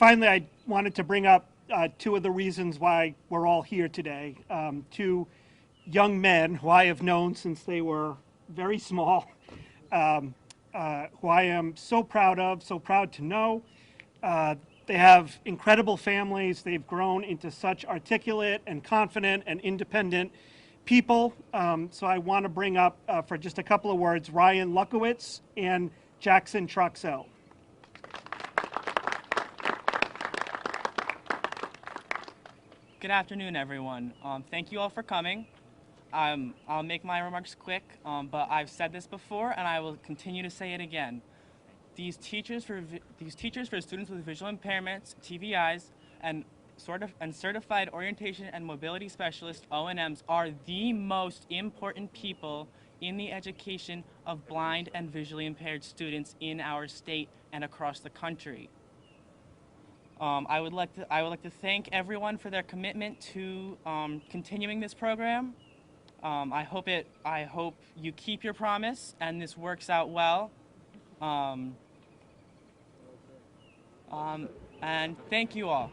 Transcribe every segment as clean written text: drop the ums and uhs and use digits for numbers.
finally, I wanted to bring up two of the reasons why we're all here today. Two young men who I have known since they were very small, who I am so proud of, so proud to know. They have incredible families. They've grown into such articulate and confident and independent people. So I want to bring up, for just a couple of words, Ryan Luckowitz and Jackson Troxell. Good afternoon, everyone. Thank you all for coming. I'll make my remarks quick, but I've said this before, and I will continue to say it again. These teachers for students with visual impairments, TVIs, and certified orientation and mobility specialists (O&Ms) are the most important people in the education of blind and visually impaired students in our state and across the country. I would like to thank everyone for their commitment to continuing this program. I hope you keep your promise and this works out well. And thank you all.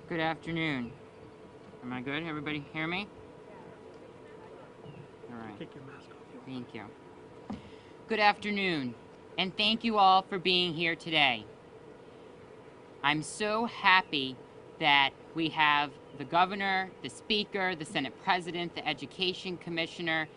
Good afternoon. Am I good? Everybody hear me? All right. Take your mask off. Thank you. Good afternoon, and thank you all for being here today. I'm so happy that we have the governor, the speaker, the Senate president, the education commissioner,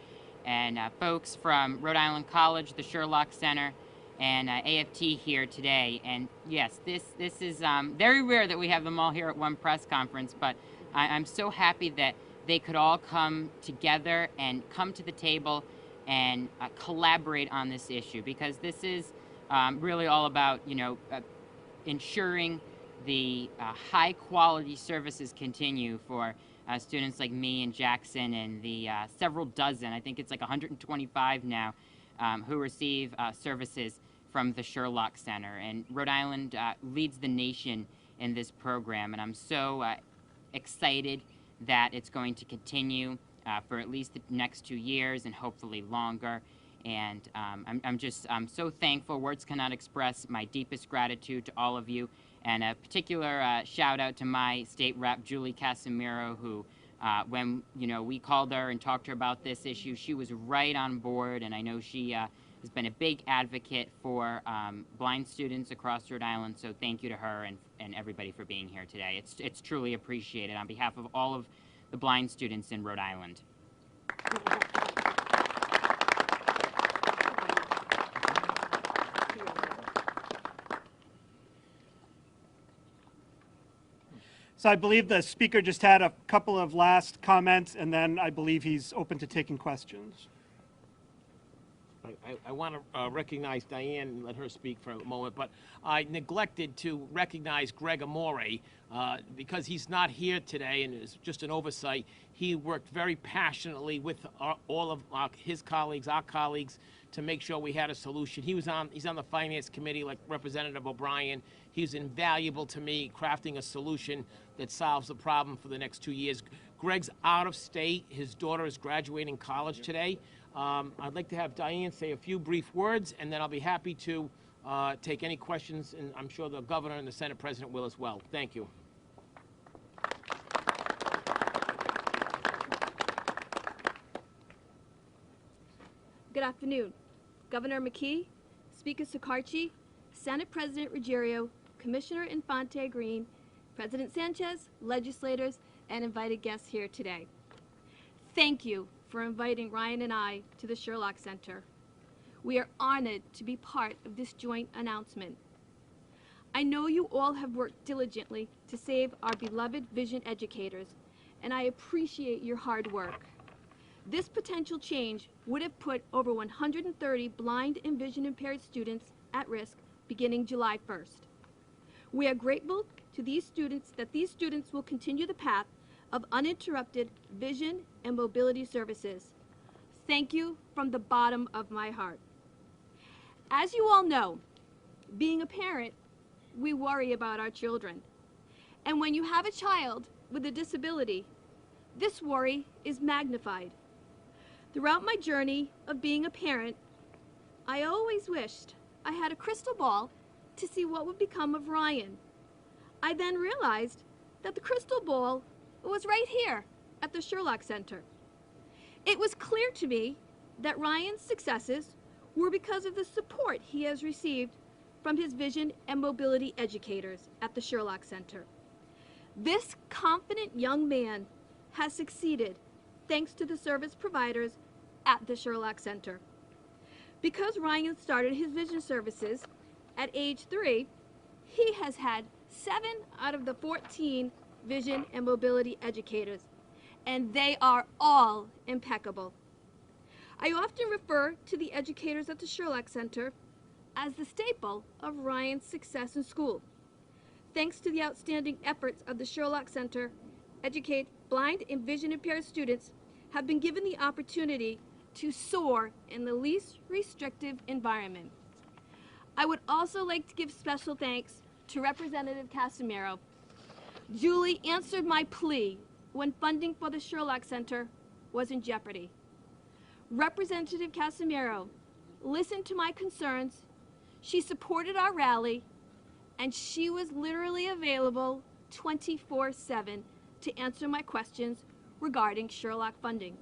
and folks from Rhode Island College, the Sherlock Center, and AFT here today. And yes, this is very rare that we have them all here at one press conference, but I'm so happy that they could all come together and come to the table and collaborate on this issue, because this is really all about, ensuring the high quality services continue for students like me and Jackson and the several dozen, I think it's like 125 now, who receive services from the Sherlock Center. And Rhode Island leads the nation in this program, and I'm so excited that it's going to continue for at least the next 2 years and hopefully longer. And I'm so thankful. Words cannot express my deepest gratitude to all of you. And a particular shout out to my state rep, Julie Casimiro, who when we called her and talked to her about this issue, she was right on board. And I know she has been a big advocate for blind students across Rhode Island. So thank you to her and everybody for being here today. It's truly appreciated on behalf of all of the blind students in Rhode Island. So I believe the speaker just had a couple of last comments, and then I believe he's open to taking questions. I want to recognize Diane and let her speak for a moment, but I neglected to recognize Greg Amore because he's not here today, and it's just an oversight. He worked very passionately with all of his colleagues, our colleagues, to make sure we had a solution. He's on the finance committee like Representative O'Brien. He's invaluable to me crafting a solution that solves the problem for the next 2 years. Greg's out of state. His daughter is graduating college today. I'd like to have Diane say a few brief words, and then I'll be happy to take any questions, and I'm sure the governor and the Senate president will as well. Thank you. Good afternoon. Governor McKee, Speaker Shekarchi, Senate President Ruggerio, Commissioner Infante Green, President Sanchez, legislators, and invited guests here today. Thank you for inviting Ryan and I to the Sherlock Center. We are honored to be part of this joint announcement. I know you all have worked diligently to save our beloved vision educators, and I appreciate your hard work. This potential change would have put over 130 blind and vision impaired students at risk beginning July 1st. We are grateful to these students that these students will continue the path of uninterrupted vision and mobility services. Thank you from the bottom of my heart. As you all know, being a parent, we worry about our children. And when you have a child with a disability, this worry is magnified. Throughout my journey of being a parent, I always wished I had a crystal ball to see what would become of Ryan. I then realized that the crystal ball was right here at the Sherlock Center. It was clear to me that Ryan's successes were because of the support he has received from his vision and mobility educators at the Sherlock Center. This confident young man has succeeded thanks to the service providers at the Sherlock Center. Because Ryan started his vision services at age 3, he has had 7 out of the 14 vision and mobility educators, and they are all impeccable. I often refer to the educators at the Sherlock Center as the staple of Ryan's success in school. Thanks to the outstanding efforts of the Sherlock Center, educate blind and vision impaired students have been given the opportunity to soar in the least restrictive environment. I would also like to give special thanks to Representative Casimiro. Julie answered my plea when funding for the Sherlock Center was in jeopardy. Representative Casimiro listened to my concerns, she supported our rally, and she was literally available 24/7 to answer my questions regarding Sherlock funding.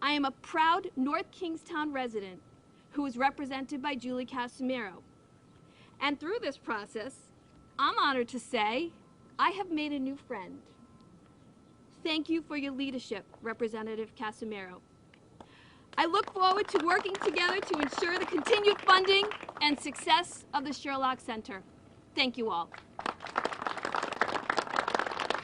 I am a proud North Kingstown resident who is represented by Julie Casimiro. And through this process, I'm honored to say I have made a new friend. Thank you for your leadership, Representative Casimiro. I look forward to working together to ensure the continued funding and success of the Sherlock Center. Thank you all.